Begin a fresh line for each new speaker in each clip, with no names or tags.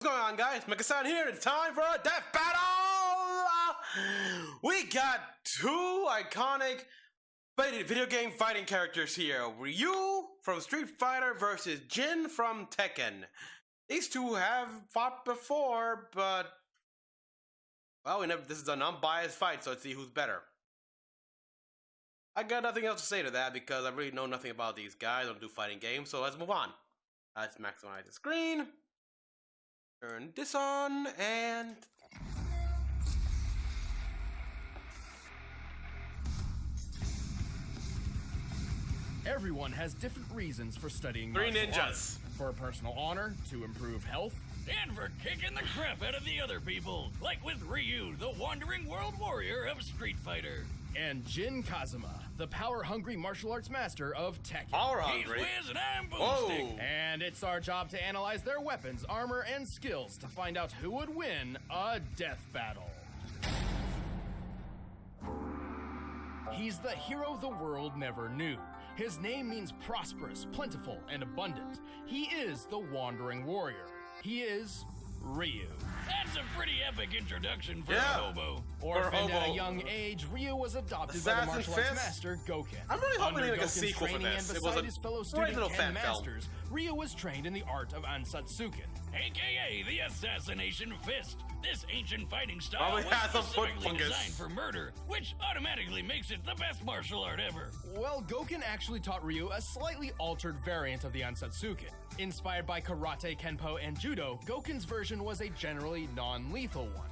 What's going on, guys? Mecha-san here. It's time for a death battle! We got two iconic video game fighting characters here. Ryu from Street Fighter versus Jin from Tekken. These two have fought before, but... well, this is an unbiased fight, so let's see who's better. I got nothing else to say to that because I really know nothing about these guys. I don't do fighting games, so let's move on. Let's maximize the screen. Turn this on, and...
Everyone has different reasons for studying
Three
martial
ninjas.
arts. For personal honor, to improve health,
and for kicking the crap out of the other people, like with Ryu, the wandering world warrior of Street Fighter.
And Jin Kazama, the power-hungry martial arts master of Tekken.
Power-hungry?
He's Wiz and I'm Boomstick.
And it's our job to analyze their weapons, armor, and skills to find out who would win a death battle. He's the hero the world never knew. His name means prosperous, plentiful, and abundant. He is the Wandering Warrior. He is Ryu.
That's a pretty epic introduction for a hobo.
Orphaned at a young age, Ryu was adopted by the martial arts master Gouken.
I'm really hoping
Under
like a
Gouken's
sequel for
training
this.
and
It was
beside
a
his fellow
great
student
little
Ken
fan film.
Masters, Ryu was trained in the art of Ansatsuken.
AKA the Assassination Fist. This ancient fighting style
Probably
was
has some foot
specifically
fungus.
designed for murder, which automatically makes it the best martial art ever.
Well, Gouken actually taught Ryu a slightly altered variant of the Ansatsuken. Inspired by karate, kenpo, and judo, Gouken's version was a generally non-lethal one.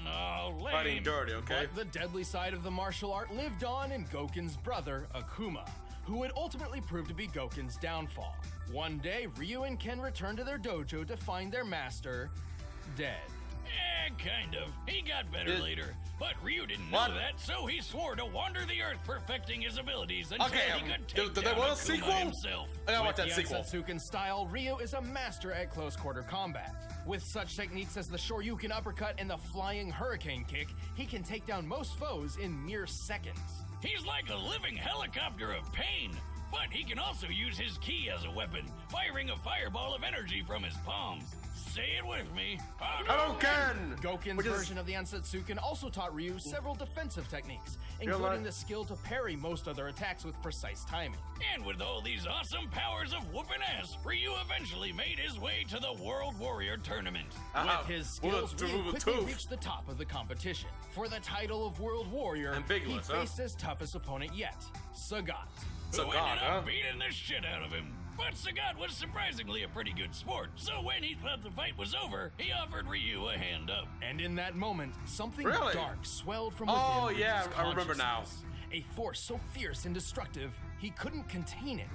Oh, lame.
Fighting dirty, okay?
But the deadly side of the martial art lived on in Gouken's brother, Akuma, who would ultimately prove to be Gouken's downfall. One day, Ryu and Ken returned to their dojo to find their master dead.
Kind of. He got better later. But Ryu didn't know that, so he swore to wander the earth perfecting his abilities until he could take
do they
down
want a
Akuma
sequel?
himself.
I gotta watch
With
that
the
sequel.
Ansatsuken style, Ryu is a master at close-quarter combat. With such techniques as the Shoryuken uppercut and the flying hurricane kick, he can take down most foes in mere seconds.
He's like a living helicopter of pain, but he can also use his ki as a weapon, firing a fireball of energy from his palms. Say it with me.
Hadouken!
Gouken's version of the Ansatsuken also taught Ryu several defensive techniques, including the skill to parry most other attacks with precise timing.
And with all these awesome powers of whooping ass, Ryu eventually made his way to the World Warrior Tournament.
With his skills, Ryu quickly reached the top of the competition. For the title of World Warrior, he faced his toughest opponent yet, Sagat.
Who ended up beating the shit out of him. But Sagat was surprisingly a pretty good sport, so when he thought the fight was over, he offered Ryu a hand up.
And in that moment, something dark swelled from within.
Oh yeah, I remember now.
A force so fierce and destructive, he couldn't contain it.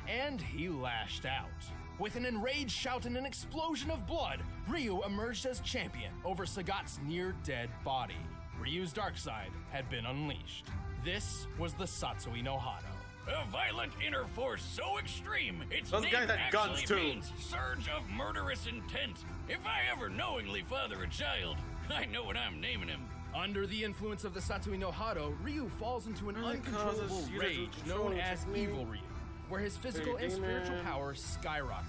And he lashed out. With an enraged shout and an explosion of blood, Ryu emerged as champion over Sagat's near-dead body. Ryu's dark side had been unleashed. This was the Satsui no Hado.
A violent inner force so extreme, its
Those
name
guys had guns,
actually
too.
means surge of murderous intent. If I ever knowingly father a child, I know what I'm naming him.
Under the influence of the Satsui no Hado, Ryu falls into an uncontrollable rage known as Evil Ryu, where his physical and spiritual powers skyrocket.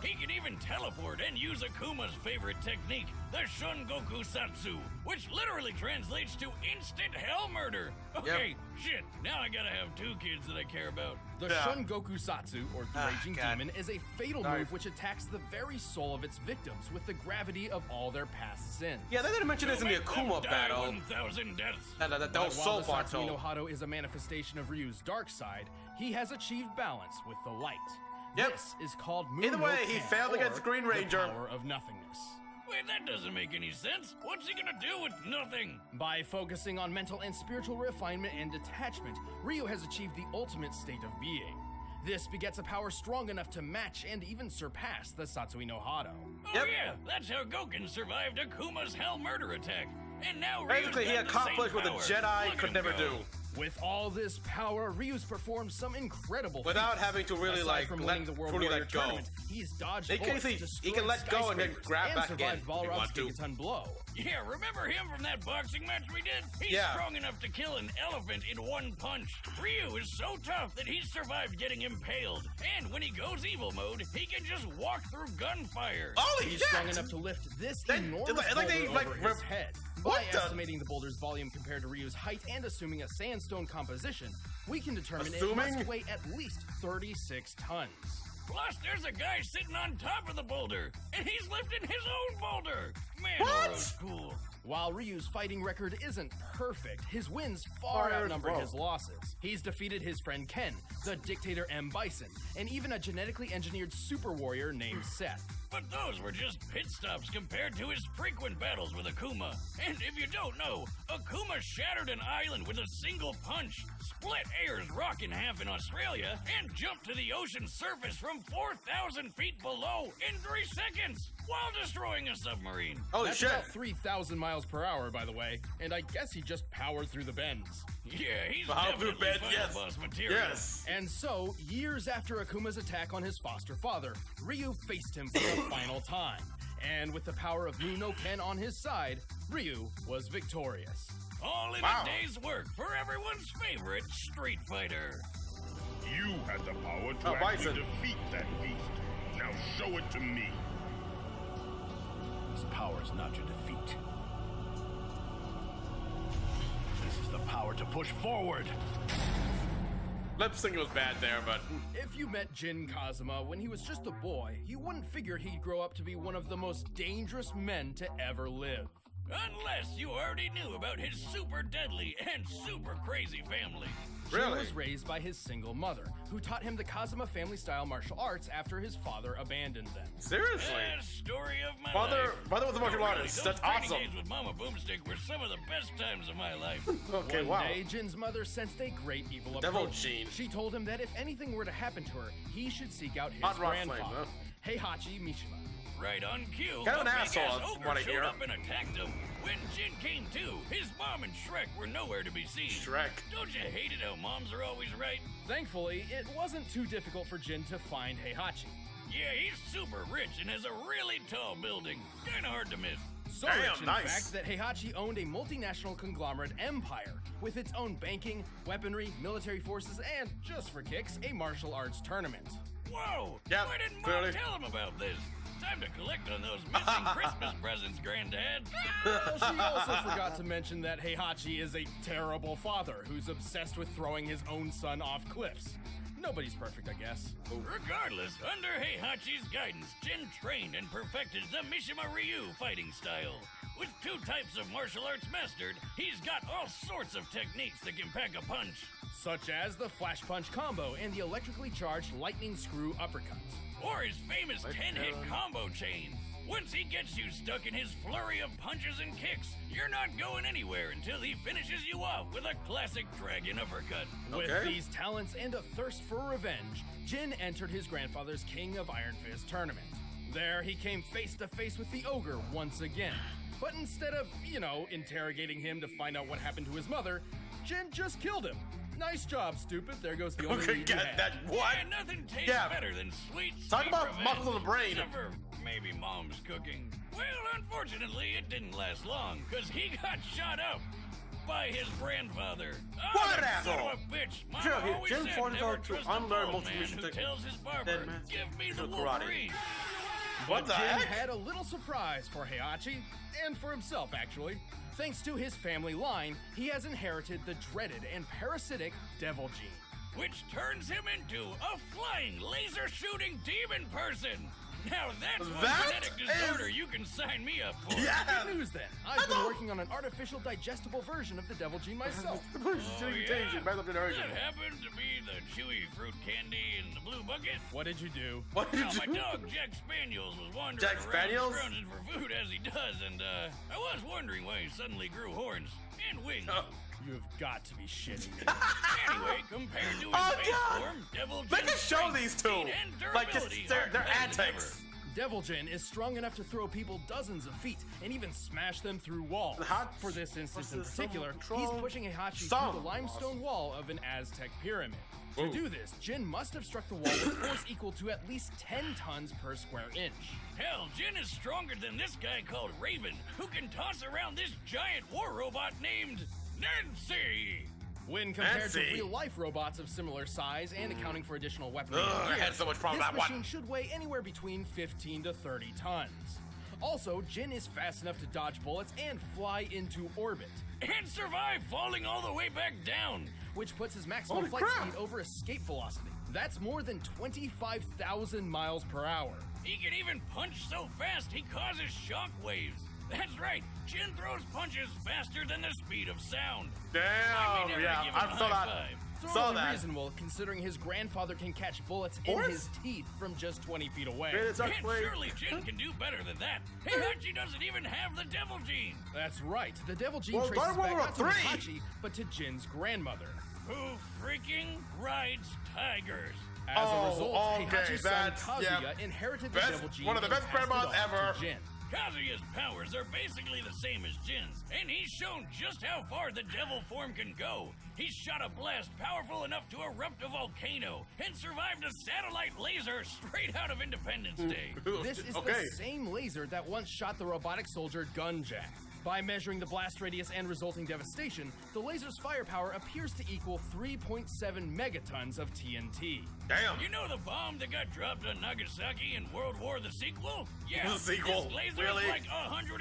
He can even teleport and use Akuma's favorite technique, the Shun Goku Satsu, which literally translates to instant hell murder. Okay, shit, now I gotta have two kids that I care about.
The Shun Goku Satsu, or Raging Demon, is a fatal move which attacks the very soul of its victims with the gravity of all their past sins.
Yeah, they didn't mention this in the Akuma battle.
1,000 deaths.
That was so far
Satsui no Hado is a manifestation of Ryu's dark side, he has achieved balance with the light. This is called Moon
Either way, he failed against Green Ranger.
The power of nothingness.
Wait, that doesn't make any sense. What's he gonna do with nothing?
By focusing on mental and spiritual refinement and detachment, Ryu has achieved the ultimate state of being. This begets a power strong enough to match and even surpass the Satsui no Hado.
Oh yeah, that's how Gouken survived Akuma's hell murder attack. And now Ryu's
Basically, he
got the
accomplished
same
what a
power.
Jedi
Look
could
him
never
go.
do.
With all this power, Ryu's performed some incredible
Without
feats.
having to really
Aside
like
from winning the World
fully
Warrior
let go.
Tournament, he's dodged
He can
bullets,
see- he
destroyed
can let go and then
skyscrapers,
grab
and
back in
survived
if he
Balrog's
want to.
Gigaton blow.
Yeah, remember him from that boxing match we did? He's
Yeah.
strong enough to kill an elephant in one punch. Ryu is so tough that he's survived getting impaled. And when he goes evil mode, he can just walk through gunfire.
Holy
He's
shit!
strong enough to lift this
They-
enormous
like
boulder
they, like,
over
rep-
his head.
What
By
the-
estimating the boulder's volume compared to Ryu's height and assuming a sandstone composition, we can determine it
Assuming?
must weigh at least 36 tons.
Plus, there's a guy sitting on top of the boulder, and he's lifting his own boulder. Man,
What?
Oro's cool.
While Ryu's fighting record isn't perfect, his wins far outnumber
Whoa.
his losses. He's defeated his friend Ken, the dictator M. Bison, and even a genetically engineered super warrior named Seth.
But those were just pit stops compared to his frequent battles with Akuma. And if you don't know, Akuma shattered an island with a single punch, split Ayers Rock in half in Australia, and jumped to the ocean surface from 4,000 feet below in 3 seconds while destroying a submarine.
Holy
That's
shit!
about 3,000 miles per hour, by the way, and I guess he just powered through the bends.
Yeah, he's
Power through
definitely
bed,
final
yes.
boss material.
Yes.
And so, years after Akuma's attack on his foster father, Ryu faced him for the final time. And with the power of Mu no Ken on his side, Ryu was victorious.
All in
Wow.
a day's work for everyone's favorite Street Fighter.
You had the power to
Oh,
actually
Bison.
defeat that beast. Now show it to me.
This power is not your defeat. This is the power to push forward.
Lip syncing was bad there, but
If you met Jin Kazama when he was just a boy, you wouldn't figure he'd grow up to be one of the most dangerous men to ever live.
Unless you already knew about his super deadly and super crazy family.
Jin
really?
was raised by his single mother, who taught him the Kazama family-style martial arts after his father abandoned them.
Seriously?
Story of my
Father-
life.
father was a martial
Really,
artist.
those
That's
training
awesome.
days with Mama Boomstick were some of the best times of my life.
Okay,
One
wow.
day, Jin's mother sensed a great evil
Devil
approach.
Jin.
She told him that if anything were to happen to her, he should seek out his
Hot rock flame,
grandfather,
huh?
Heihachi Mishima.
Right on cue.
Kind of an
a
asshole,
big-ass
from
ogre
what I
showed
hear.
up and attacked him. When Jin came to, his mom and Shrek were nowhere to be seen.
Shrek.
Don't you hate it how moms are always right?
Thankfully, it wasn't too difficult for Jin to find Heihachi.
Yeah, he's super rich and has a really tall building. Kinda hard to miss.
So
Damn,
rich, in
nice.
fact, that Heihachi owned a multinational conglomerate empire with its own banking, weaponry, military forces, and, just for kicks, a martial arts tournament.
Whoa!
Yep,
Why didn't
clearly.
Mom tell him about this? Time to collect on those missing Christmas presents, Granddad.
Well, she also forgot to mention that Heihachi is a terrible father who's obsessed with throwing his own son off cliffs. Nobody's perfect, I guess.
Regardless, under Heihachi's guidance, Jin trained and perfected the Mishima Ryu fighting style. With 2 types of martial arts mastered, he's got all sorts of techniques that can pack a punch.
Such as the flash punch combo and the electrically charged lightning screw uppercut.
Or his famous 10-hit combo chain. Once he gets you stuck in his flurry of punches and kicks, you're not going anywhere until he finishes you off with a classic dragon uppercut.
With
Okay.
these talents and a thirst for revenge, Jin entered his grandfather's King of Iron Fist tournament. There, he came face to face with the ogre once again. But instead of, interrogating him to find out what happened to his mother, Jin just killed him. Nice job, stupid. There goes the only
Okay,
lead you
get
had.
that. What?
Yeah, nothing tastes
Yeah.
better than sweet,
Talk
sweet
about
revenge.
muscle in the brain.
Except for maybe Mom's cooking. Well, unfortunately, it didn't last long, because he got shot up by his grandfather. Oh,
What an
that son
asshole!
of a bitch! Mama
Sure,
always
Jin
said
forces
never
out to
trust a
unlearn
bald
most
man
mission
who
techniques.
tells his barber,
Dead man.
give me the
Do karate.
Wolverine.
What the
Jin
heck?
had a little surprise for Heihachi, and for himself, actually. Thanks to his family line, he has inherited the dreaded and parasitic Devil Gene.
Which turns him into a flying, laser-shooting demon person. Now that's one
That
genetic disorder
is-
you can sign me up for.
Yeah.
Good news then. I've been working on an artificial digestible version of the Devil Gene myself.
Oh, yeah? That happened to be the chewy fruit candy in the blue bucket.
What did you do?
What did
Now,
you
my
do?
dog Jack Spaniels was wandering
Jack
around
Spaniels?
scrounging for food as he does, and I was wondering why he suddenly grew horns and wings.
Oh.
You've got to be shitting me.
Anyway, compared to his
Oh,
base
God.
form, Devil
They
Jin's
can show
strength,
these two.
speed, and
Like, just
durability
their
are better than
antics.
ever.
Devil Jin is strong enough to throw people dozens of feet and even smash them through walls. For this instance in particular, he's pushing Heihachi through the limestone wall of an Aztec pyramid. To do this, Jin must have struck the wall with force equal to at least 10 tons per square inch.
Hell, Jin is stronger than this guy called Raven, who can toss around this giant war robot named Nancy.
When compared to real-life robots of similar size and accounting for additional weaponry,
I had so much problem with that
this machine should weigh anywhere between 15 to 30 tons. Also, Jin is fast enough to dodge bullets and fly into orbit,
And survive falling all the way back down.
which puts his maximum flight speed over escape velocity. That's more than 25,000 miles per hour.
He can even punch so fast he causes shock waves. That's right, Jin throws punches faster than the speed of sound.
Damn, yeah, I saw that. Saw
Totally
that.
reasonable, considering his grandfather can catch bullets in his teeth from just 20 feet away.
It's
And
actually
surely Jin can do better than that. Heihachi doesn't even have the devil gene.
That's right. The Devil Gene
Well,
traces
Dark World
back not to
3.
Heihachi, but to Jin's grandmother.
Who freaking rides tigers?
As a result,
okay,
Heihachi's son
that's-
Kazuya
yeah.
inherited the
Best-
Devil Gene
one of the
and
best
passed it
grandmas
off to
ever.
Jin.
Kazuya's powers are basically the same as Jin's, and he's shown just how far the devil form can go. He's shot a blast powerful enough to erupt a volcano and survived a satellite laser straight out of Independence Day.
This is the same laser that once shot the robotic soldier Gunjack. By measuring the blast radius and resulting devastation, the laser's firepower appears to equal 3.7 megatons of TNT.
damn.
You know the bomb that got dropped on Nagasaki in World War the sequel? Yeah,
The sequel?
this laser
Really?
is like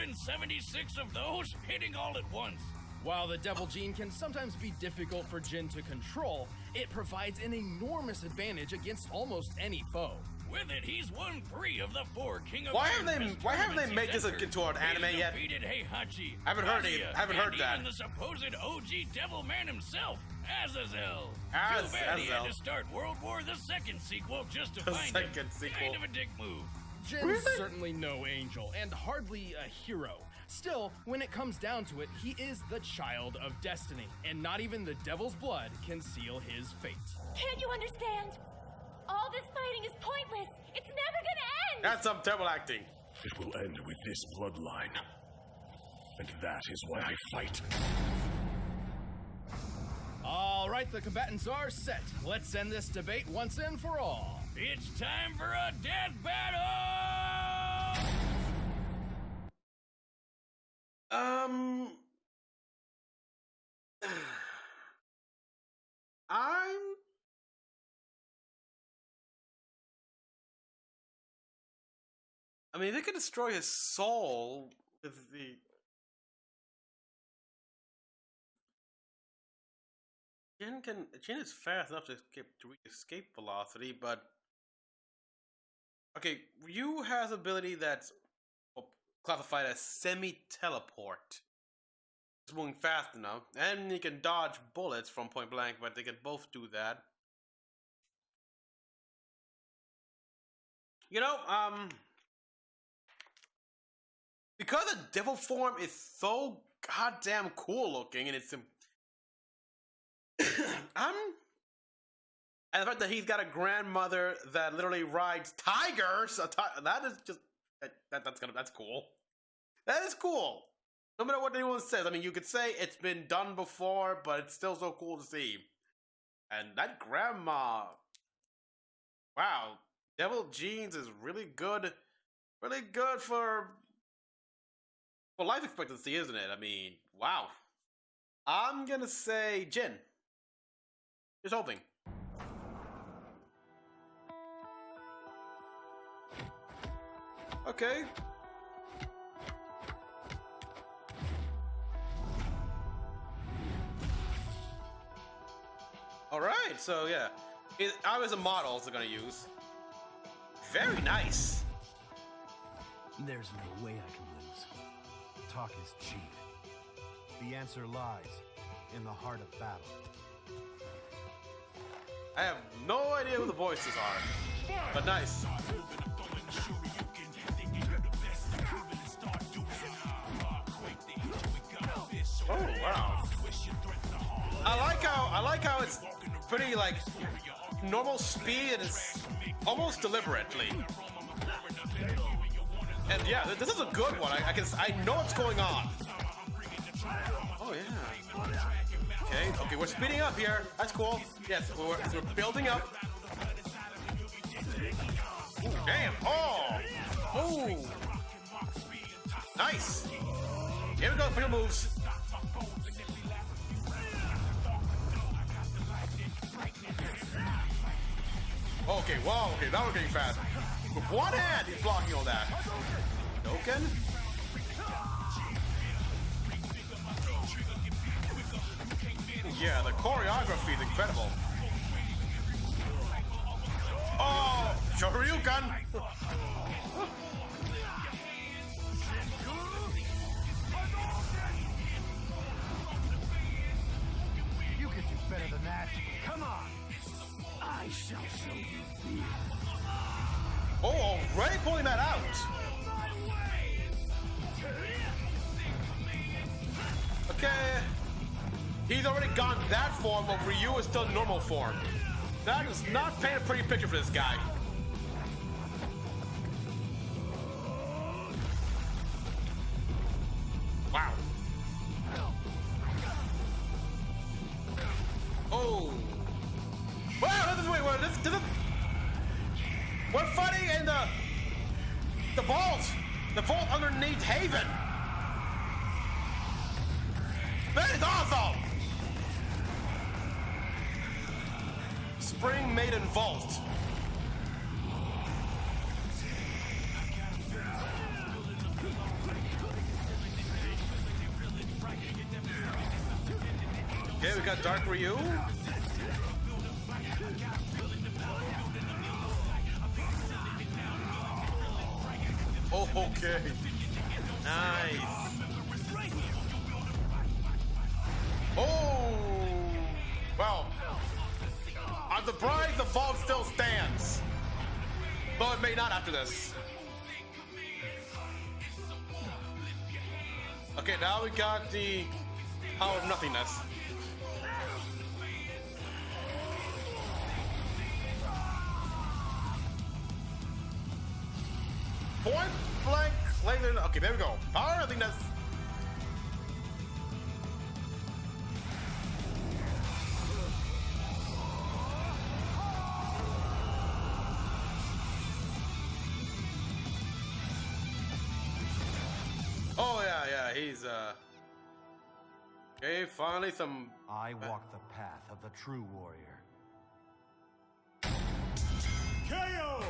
176 of those hitting all at once.
While the Devil Gene can sometimes be difficult for Jin to control, it provides an enormous advantage against almost any foe.
With it, he's won 3 of the 4 King of
Why
Iron
haven't they-
Fist
why haven't they
tournaments
made this
he's entered.
into an anime
He's
yet?
defeated Heihachi,
Haven't heard it.
Kazuya,
Haven't heard
and
that.
even the supposed OG Devil Man himself, Azazel. Too
Az-
bad he had
Azazel.
to start World War the Second sequel just to
The
find him.
second sequel.
Kind of a dick move.
Jin's
Really?
certainly no angel, and hardly a hero. Still, when it comes down to it, he is the child of destiny, and not even the devil's blood can seal his fate.
Can't you understand? All this fighting is pointless. It's never gonna end.
That's some terrible acting.
It will end with this bloodline. And that is why I fight.
All right, the combatants are set. Let's end this debate once and for all.
It's time for a death battle!
I mean, they could destroy his soul with the. Jin is fast enough to reach escape velocity, but okay, Ryu has ability that's classified as semi-teleport. It's moving fast enough, and he can dodge bullets from point blank, but they can both do that. You know, because the devil form is so goddamn cool looking, and it's and the fact that he's got a grandmother that literally rides tigers, that is just that's cool. That is cool. No matter what anyone says, I mean, you could say it's been done before, but it's still so cool to see. And that grandma, wow, Devil Genes is really good for life expectancy, isn't it? I mean, wow. I'm gonna say Jin. Just hoping. Okay. Alright, so yeah. I was a model they're gonna use. Very nice.
There's no way I can lose. Talk is cheap. The answer lies in the heart of battle.
I have no idea who the voices are, but nice. Oh wow! I like how it's pretty like normal speed and it's almost deliberately. And yeah, this is a good one. I know what's going on. Oh yeah. Okay, we're speeding up here. That's cool. Yes, we're building up. Ooh, damn. Oh. Nice. Here we go for your moves. Okay, wow, okay, now we're getting fast. With one hand, he's blocking all that. Token? Yeah, the choreography is incredible. Oh, Shoryuken!
You can do better than that. Come on. I shall show you.
Oh, already pulling that out. Okay. He's already gone that form, but Ryu is still normal form. That is not painting a pretty picture for this guy. Wow. Oh. Wow, this is, wait, this is, we're fighting in the vault underneath Haven. That is awesome. Spring Maiden Vault. Okay, we got Dark Ryu. Oh, okay. Nice. Oh! Well, I'm surprised the vault still stands. Though it may not after this. Okay, now we got the power of nothingness. Point blank laser. Okay, there we go. Power of nothingness. Oh yeah, he's okay, finally some
I walk the path of the true warrior.
KO!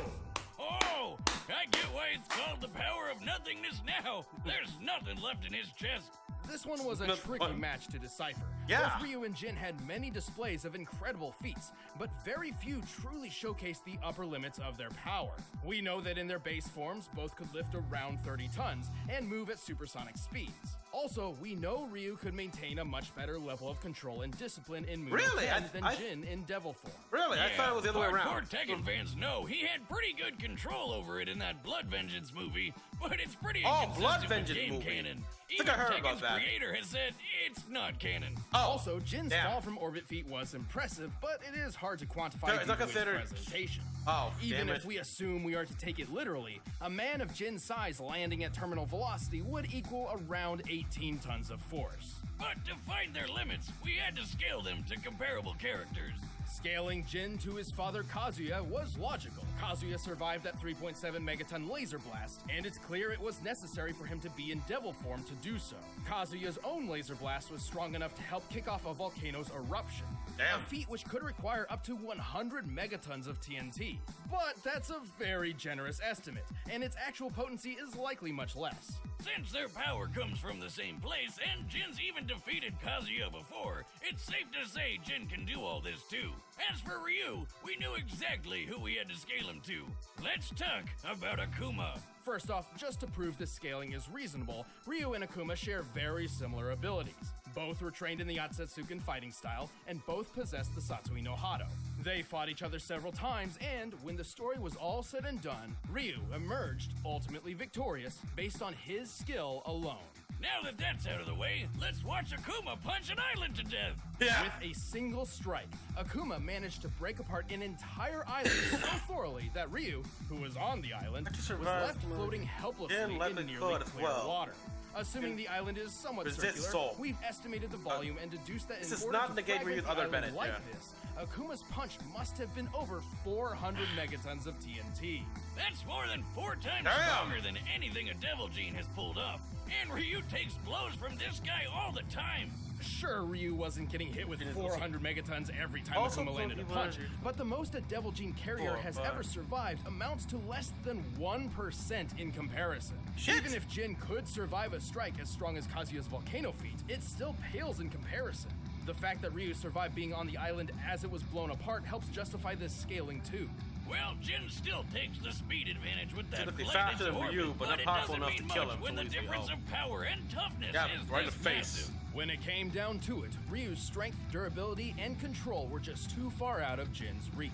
Oh, I get why it's called the power of nothingness now. There's nothing left in his chest.
This one was a tricky match to decipher.
Yeah.
Both Ryu and Jin had many displays of incredible feats, but very few truly showcased the upper limits of their power. We know that in their base forms, both could lift around 30 tons and move at supersonic speeds. Also, we know Ryu could maintain a much better level of control and discipline in Mugen
Really?
than Jin in Devil form.
Really? I thought it was the other way around.
Hardcore Tekken fans know he had pretty good control over it in that Blood Vengeance movie, but it's pretty inconsistent
Blood
with
Vengeance
game
movie.
canon.
I think
Even
I heard
Tekken's
about that.
creator has said it's not canon.
Also, Jin's
damn.
fall from orbit feat was impressive, but it is hard to quantify
So it's
due
not
to its
considered-
presentation.
Oh,
Even
damn
if
it.
we assume we are to take it literally, a man of Jin's size landing at terminal velocity would equal around 18 tons of force.
But to find their limits, we had to scale them to comparable characters.
Scaling Jin to his father Kazuya was logical. Kazuya survived that 3.7 megaton laser blast, and it's clear it was necessary for him to be in devil form to do so. Kazuya's own laser blast was strong enough to help kick off a volcano's eruption.
Damn.
A feat which could require up to 100 megatons of TNT. But that's a very generous estimate, and its actual potency is likely much less.
Since their power comes from the same place, and Jin's even defeated Kazuya before, it's safe to say Jin can do all this too. As for Ryu, we knew exactly who we had to scale him to. Let's talk about Akuma.
First off, just to prove this scaling is reasonable, Ryu and Akuma share very similar abilities. Both were trained in the Otsutsuken fighting style, and both possessed the Satsui no Hado. They fought each other several times, and when the story was all said and done, Ryu emerged ultimately victorious based on his skill alone.
Now that that's out of the way, let's watch Akuma punch an island to death.
Yeah.
With a single strike, Akuma managed to break apart an entire island so thoroughly that Ryu, who was on the island, was left floating helplessly in nearly clear water. Assuming the island is somewhat circular, we've estimated the volume and deduced that in order to fragment the island like this, Akuma's punch must have been over 400 megatons of TNT.
That's more than 4 times stronger than anything a Devil Gene has pulled off. And Ryu takes blows from this guy all the time.
Sure, Ryu wasn't getting hit with 400 megatons every time Akuma landed a punch, but the most a Devil Gene carrier has ever survived amounts to less than 1% in comparison. Even if Jin could survive a strike as strong as Kazuya's volcano feat, it still pales in comparison. The fact that Ryu survived being on the island as it was blown apart helps justify this scaling too.
Well, Jin still takes the speed advantage with that
He's
flight
faster
into
than
orbit,
Ryu, but not
it
powerful
doesn't
enough to
mean
kill
much
him,
when
so
the
he's
difference
out.
of power and toughness is
right in
this
the face.
massive.
When it came down to it, Ryu's strength, durability, and control were just too far out of Jin's reach.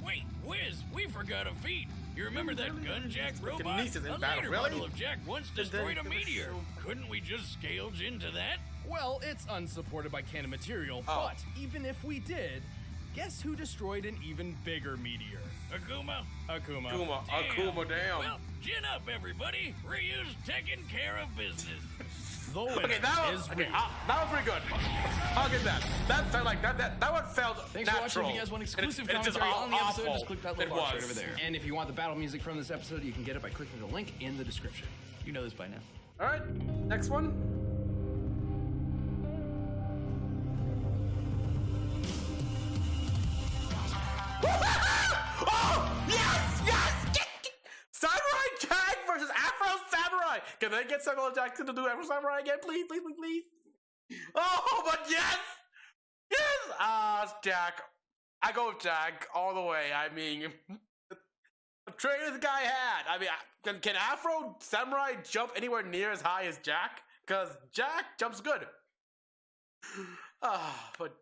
Wait, Wiz, we forgot a feat. You remember that Gunjack robot?
Telekinesis in
A
battle,
later
really?
model of Jack once destroyed a meteor. Couldn't we just scale Jin to that?
Well, it's unsupported by canon material, but even if we did, guess who destroyed an even bigger meteor?
Akuma?
Akuma.
Akuma, damn.
Well, Jin up, everybody. Ryu's taking care of business.
The winner is Ryu.
That was pretty good. I'll get that. That felt like that one felt
Thanks for
natural.
watching. If you guys want exclusive
It's just
commentary on the episode,
awful.
just click that little
It
box right
was.
over there. And if you want the battle music from this episode, you can get it by clicking the link in the description. You know this by now.
All right, next one. Oh, yes, yes! Samurai Jack versus Afro Samurai. Can I get Samuel Jackson to do Afro Samurai again, please, please, please, please? Oh, but yes, yes. Jack. I go with Jack all the way. I mean, the training this guy had. I mean, can Afro Samurai jump anywhere near as high as Jack? Because Jack jumps good. But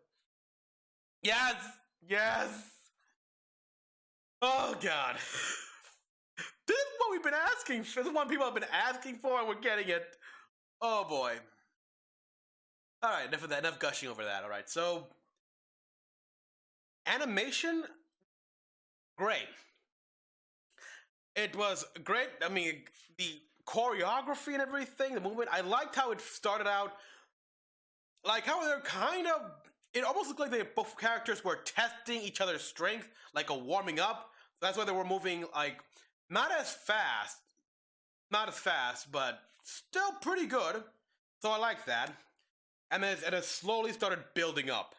yes, yes. Oh God, this is what we've been asking. This is what people have been asking for, and we're getting it. Oh boy. All right, enough of that. Enough gushing over that. All right, so animation, great. It was great. I mean, the choreography and everything, the movement. I liked how it started out. Like how they're kind of. It almost looked like they both characters were testing each other's strength, like a warming up. So that's why they were moving like not as fast, but still pretty good. So I like that. And then it slowly started building up.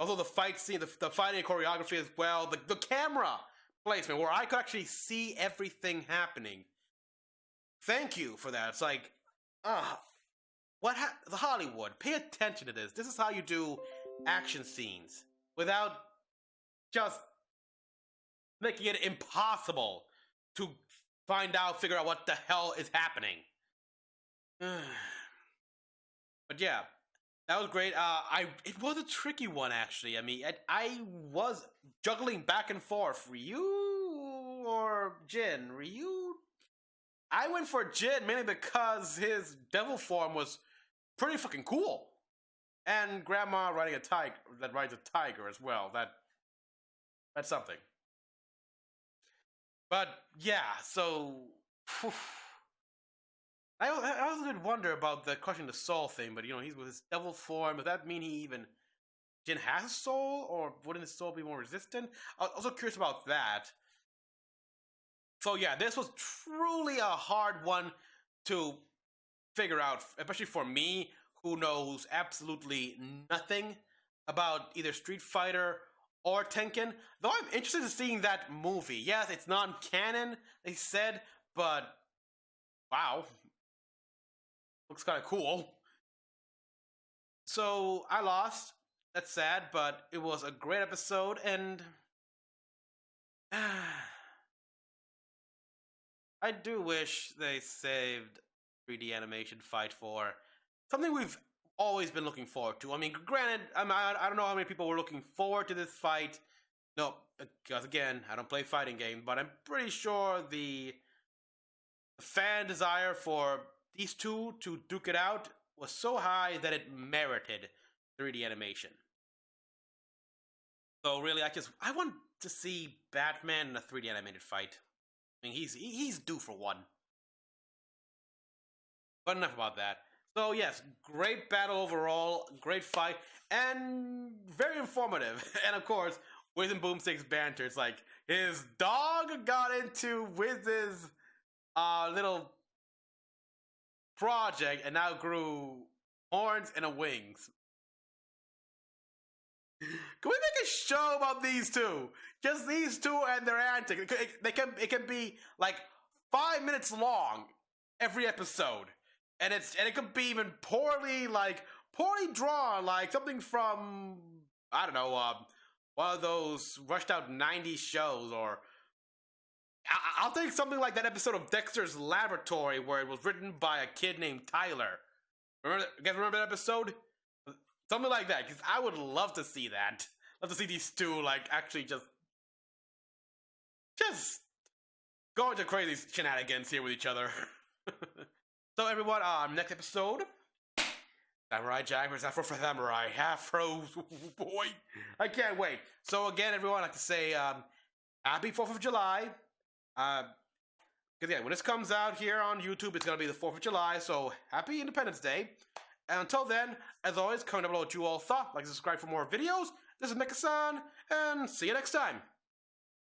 Also, the fight scene, the fighting choreography as well, the camera placement where I could actually see everything happening. Thank you for that. It's like, the Hollywood, pay attention to this. This is how you do action scenes without just making it impossible to figure out what the hell is happening. But yeah, that was great. It was a tricky one actually. I mean, I was juggling back and forth. Ryu or Jin? Ryu? I went for Jin mainly because his devil form was pretty fucking cool. And Grandma riding a tiger that rides a tiger as well. That's something. But yeah, so I also did wonder about the crushing the soul thing, but he's with his devil form. Does that mean Jin has a soul, or wouldn't his soul be more resistant? I was also curious about that. So yeah, this was truly a hard one to figure out, especially for me, who knows absolutely nothing about either Street Fighter or Tekken. Though I'm interested in seeing that movie. Yes, it's non-canon, they said, but wow. Looks kind of cool. So I lost. That's sad, but it was a great episode, and I do wish they saved 3D animation Fight for something we've always been looking forward to. I mean, granted, I don't know how many people were looking forward to this fight. No, because again, I don't play fighting games, but I'm pretty sure the fan desire for these two to duke it out was so high that it merited 3D animation. So really, I want to see Batman in a 3D animated fight. I mean, he's due for one. But enough about that. So yes, great battle overall, great fight, and very informative. And of course, Wiz and Boomstick's banter. It's like his dog got into Wiz's little project and now grew horns and wings. Can we make a show about these two? Just these two and their antics. It can be like 5 minutes long every episode. And it could be even poorly drawn, like something from, I don't know, one of those rushed out 90s shows, or I'll think something like that episode of Dexter's Laboratory where it was written by a kid named Tyler. You guys remember that episode? Something like that, because I would love to see that. Love to see these two, like, actually just go into crazy shenanigans here with each other. So everyone, next episode, Samurai Jack vs. Afro Samurai. Afro, boy, I can't wait. So again, everyone, I'd like to say, happy 4th of July. Because yeah, when this comes out here on YouTube, it's going to be the 4th of July, so happy Independence Day. And until then, as always, comment down below what you all thought. Like and subscribe for more videos. This is Mecha-san, and see you next time.